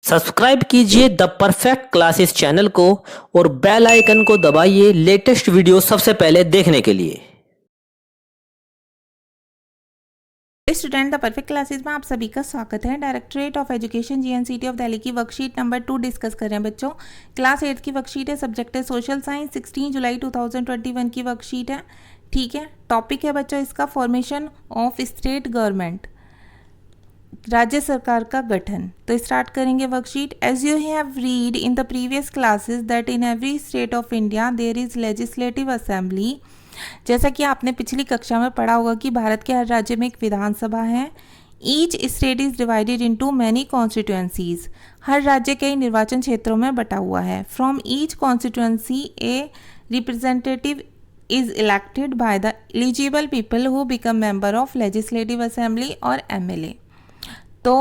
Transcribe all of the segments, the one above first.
Subscribe कीजिए the perfect classes channel को और बेल आइकन को दबाइए लेटेस्ट वीडियो सबसे पहले देखने के लिए। स्टूडेंट द परफेक्ट क्लासेस में आप सभी का स्वागत है। Directorate of education GNCT of Delhi की वर्कशीट नंबर 2 डिस्कस कर रहे हैं बच्चों। क्लास 8 की वर्कशीट है, सब्जेक्ट है सोशल साइंस, 16 जुलाई 2021 की वर्कशीट है। ठीक है, टॉपिक है बच्चों इसका फॉर्मेशन ऑफ स्टेट गवर्नमेंट, राज्य सरकार का गठन। तो स्टार्ट करेंगे worksheet. As you have read in the previous classes that in every state of India there is legislative assembly. जैसा कि आपने पिछली कक्षा में पढ़ा होगा कि भारत के हर राज्य में एक विधानसभा है। Each state is divided into many constituencies. हर राज्य कई निर्वाचन क्षेत्रों में बटा हुआ है। From each constituency a representative is elected by the eligible people who become member of legislative assembly और MLA। तो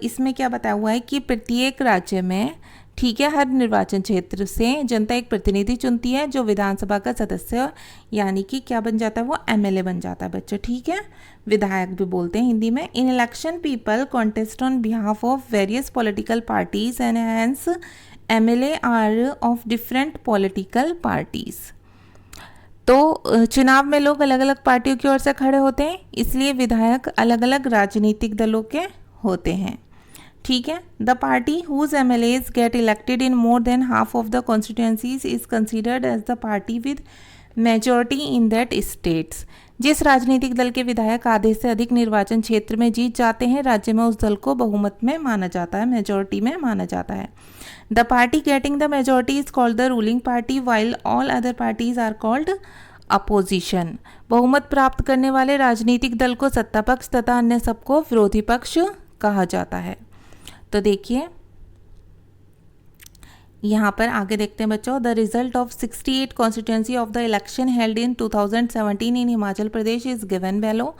इसमें क्या बताया हुआ है कि प्रत्येक राज्य में, ठीक है, हर निर्वाचन क्षेत्र से जनता एक प्रतिनिधि चुनती है जो विधानसभा का सदस्य यानी कि क्या बन जाता है, वो MLA बन जाता है बच्चों। ठीक है, विधायक भी बोलते हैं हिंदी में। In election people contest on behalf of various political parties and hence MLA are of different political parties. तो चुनाव में लोग अलग अलग पार्टियों की ओर से खड़े होते हैं, इसलिए विधायक अलग अलग राजनीतिक दलों के होते हैं। ठीक है, the party whose MLAs get elected in more than half of the constituencies is considered as the party with majority in that states. जिस राजनीतिक दल के विधायक आधे से अधिक निर्वाचन क्षेत्र में जीत जाते हैं, राज्य में उस दल को बहुमत में माना जाता है, मेजॉरिटी में माना जाता है। The party getting the majority is called the ruling party while all other parties are called opposition. बहुमत प्राप्त करने वाले राजनीतिक दल को सत्ता पक्ष तथा अन्य सबको विरोधी पक्ष कहा जाता है। तो देखिए यहाँ पर आगे देखते हैं बच्चों। The result of 68 constituency of the election held in 2017 in Himachal Pradesh is given below.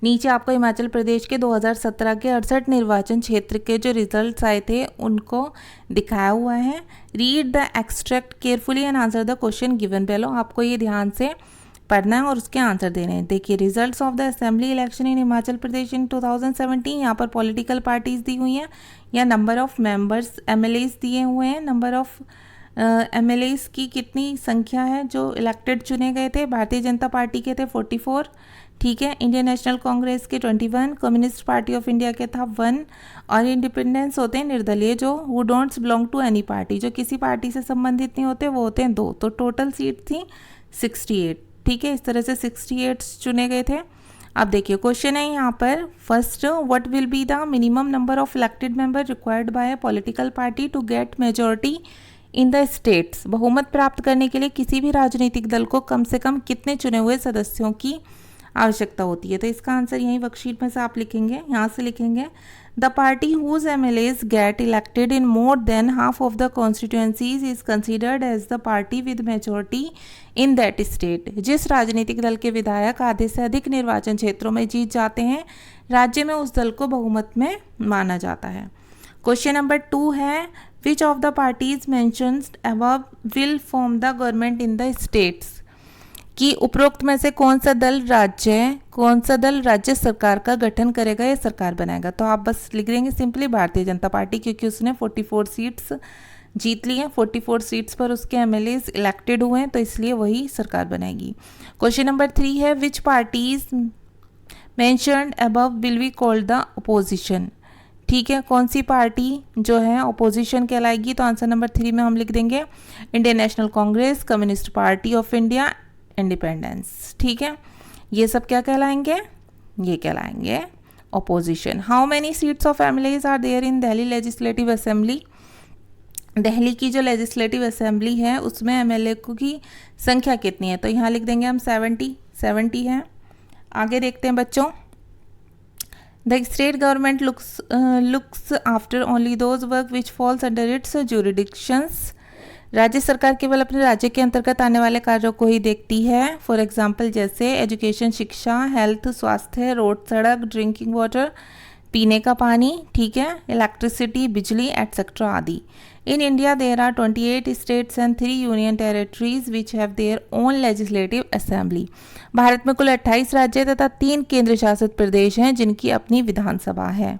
नीचे आपको हिमाचल प्रदेश के 2017 के 68 निर्वाचन क्षेत्र के जो रिजल्ट्स आए थे उनको दिखाया हुआ है। Read the extract carefully and answer the question given below. आपको ये ध्यान से पढ़ना है और उसके आंसर देने हैं। देखिए, results of the assembly election in Himachal Pradesh in 2017, यहाँ पर पॉलिटिकल पार्टीज दी हुई हैं या नंबर ऑफ मेंबर्स MLAs दिए हुए हैं। नंबर ऑफ MLAs की कितनी संख्या है जो इलेक्टेड चुने गए थे। भारतीय जनता पार्टी के थे 44, ठीक है, इंडियन नेशनल कांग्रेस के 21, कम्युनिस्ट पार्टी ऑफ इंडिया के था 1 और इंडिपेंडेंस होते हैं निर्दलीय जो who don'ts belong to any party, जो किसी पार्टी से संबंधित नहीं होते, वो होते हैं 2। तो टोटल सीट थी 68। ठीक है, इस तरह से 68 चुने गए थे। अब देखिए क्वेश्चन है यहाँ पर first, what will be the minimum number of elected member required by a political party to get majority in the states. बहुमत प्राप्त करने के लिए किसी भी राजनीतिक दल को कम से कम कितने चुने हुए सदस्यों की आवश्यकता होती है। तो इसका आंसर यही वर्कशीट में से आप लिखेंगे, यहाँ से लिखेंगे the party whose MLAs get elected in more than half of the constituencies is considered as the party with majority in that state. जिस राजनीतिक दल के विधायक आधे से अधिक निर्वाचन क्षेत्रों में जीत जाते हैं, राज्य में उस दल को बहुमत में माना जाता है। क्वेश्चन नंबर 2 है, which of the parties mentioned above will form the government in the states. कि उपरोक्त में से कौन सा दल राज्य सरकार का गठन करेगा या सरकार बनाएगा। तो आप बस लिख देंगे सिंपली भारतीय जनता पार्टी, क्योंकि उसने 44 सीट्स जीत ली हैं, 44 सीट्स पर उसके MLAs इलेक्टेड हुए हैं, तो इसलिए वही सरकार बनाएगी। क्वेश्चन नंबर 3 है, विच parties mentioned above will be called the opposition. ठीक है, कौन सी पार्टी जो है अपोजिशन कहलाएगी। तो आंसर नंबर 3 में हम लिख देंगे Indian National Congress, Communist Party of India, independence. ठीक है, ये सब क्या कहलाएंगे, ये कहलाएंगे opposition. How many seats of MLAs are there in Delhi legislative assembly. Delhi की जो लेजिस्लेटिव असेंबली है उसमें MLA की संख्या कितनी है। तो यहाँ लिख देंगे हम 70 है। आगे देखते हैं बच्चों। The state government looks after only those work which falls under its jurisdictions. राज्य सरकार केवल अपने राज्य के अंतर्गत आने वाले कार्यों को ही देखती है। फॉर एग्जाम्पल जैसे एजुकेशन, शिक्षा, हेल्थ, स्वास्थ्य, रोड, सड़क, ड्रिंकिंग वाटर, पीने का पानी, ठीक है, इलेक्ट्रिसिटी, बिजली एटसेट्रा आदि। In India there are 28 states and 3 union territories which have their own legislative assembly. Bharat में कुल 28 राज्य तथा 3 केंद्र शासित प्रदेश हैं जिनकी अपनी विधानसभा है।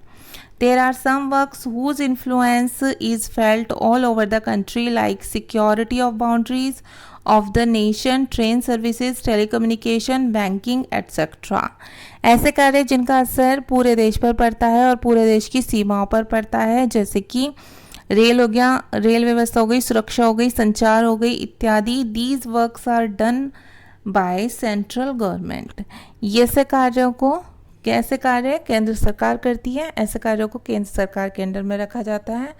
There are some works whose influence is felt all over the country like security of boundaries of the nation, train services, telecommunication, banking, etc. ऐसे कार्य जिनका असर पूरे देश पर पड़ता है और पूरे देश की सीमाओं पर पड़ता है, जैसे कि रेल हो गया, रेल व्यवस्था हो गई, सुरक्षा हो गई, संचार हो गई इत्यादि. These works are done by central government. ये से कार्यों को कैसे कार्य केंद्र सरकार करती है, ऐसे कार्यों को केंद्र सरकार के अंडर में रखा जाता है.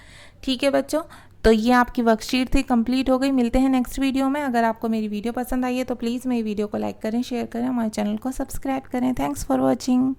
ठीक है बच्चों, तो ये आपकी वर्कशीट थी, कंप्लीट हो गई. मिलते हैं नेक्स्ट वीडियो में. अगर आपको मेरी वीडियो पसंद आई है तो प्लीज़ मेरी वीडियो को लाइक करें, शेयर करें, हमारे चैनल को सब्सक्राइब करें. Thanks for watching.